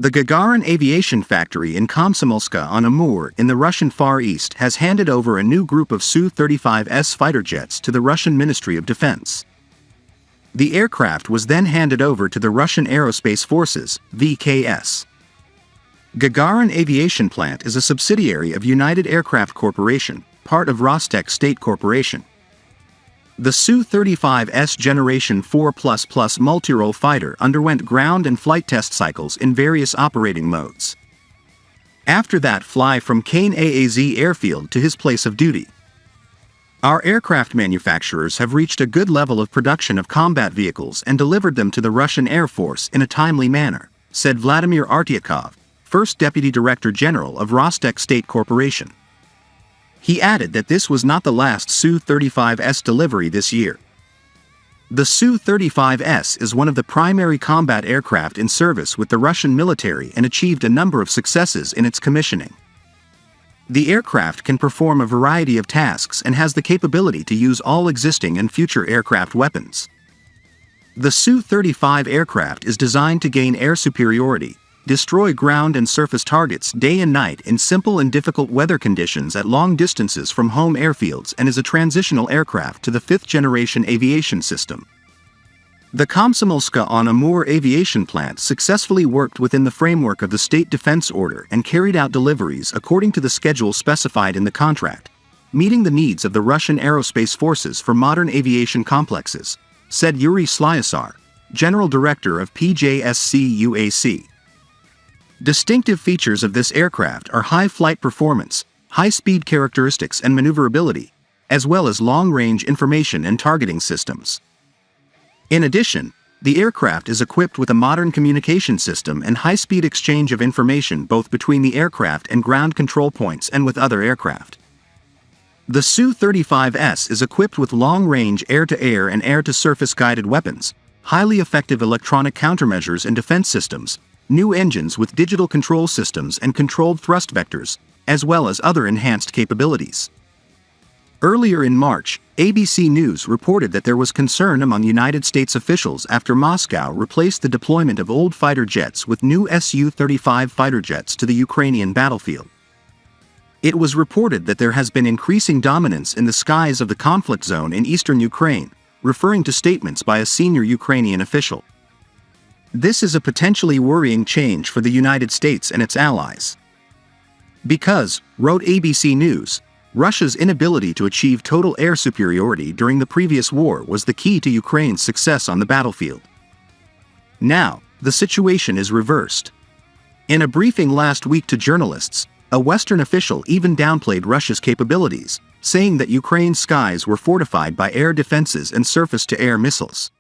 The Gagarin Aviation Factory in Komsomolsk-on-Amur in the Russian Far East has handed over a new group of Su-35S fighter jets to the Russian Ministry of Defense. The aircraft was then handed over to the Russian Aerospace Forces, VKS. Gagarin Aviation Plant is a subsidiary of United Aircraft Corporation, part of Rostec State Corporation. The Su-35S Generation 4++ multirole fighter underwent ground and flight test cycles in various operating modes. After that, fly from KnAAZ airfield to his place of duty. Our aircraft manufacturers have reached a good level of production of combat vehicles and delivered them to the Russian Air Force in a timely manner, said Vladimir Artyakov, First Deputy Director General of Rostec State Corporation. He added that this was not the last Su-35S delivery this year. The Su-35S is one of the primary combat aircraft in service with the Russian military and achieved a number of successes in its commissioning. The aircraft can perform a variety of tasks and has the capability to use all existing and future aircraft weapons. The Su-35 aircraft is designed to gain air superiority, destroy ground and surface targets day and night in simple and difficult weather conditions at long distances from home airfields, and is a transitional aircraft to the fifth-generation aviation system. The Komsomolsk-on-Amur aviation plant successfully worked within the framework of the State Defense Order and carried out deliveries according to the schedule specified in the contract, meeting the needs of the Russian Aerospace Forces for modern aviation complexes, said Yuri Slyasar, General Director of PJSC UAC. Distinctive features of this aircraft are high flight performance, high-speed characteristics and maneuverability, as well as long-range information and targeting systems. In addition, the aircraft is equipped with a modern communication system and high-speed exchange of information both between the aircraft and ground control points and with other aircraft. The Su-35S is equipped with long-range air-to-air and air-to-surface guided weapons, highly effective electronic countermeasures and defense systems, new engines with digital control systems and controlled thrust vectors, as well as other enhanced capabilities. Earlier in March, ABC News reported that there was concern among United States officials after Moscow replaced the deployment of old fighter jets with new Su-35 fighter jets to the Ukrainian battlefield. It was reported that there has been increasing dominance in the skies of the conflict zone in eastern Ukraine, referring to statements by a senior Ukrainian official. This is a potentially worrying change for the United States and its allies. Because, wrote ABC News, Russia's inability to achieve total air superiority during the previous war was the key to Ukraine's success on the battlefield. Now, the situation is reversed. In a briefing last week to journalists, a Western official even downplayed Russia's capabilities, saying that Ukraine's skies were fortified by air defenses and surface-to-air missiles.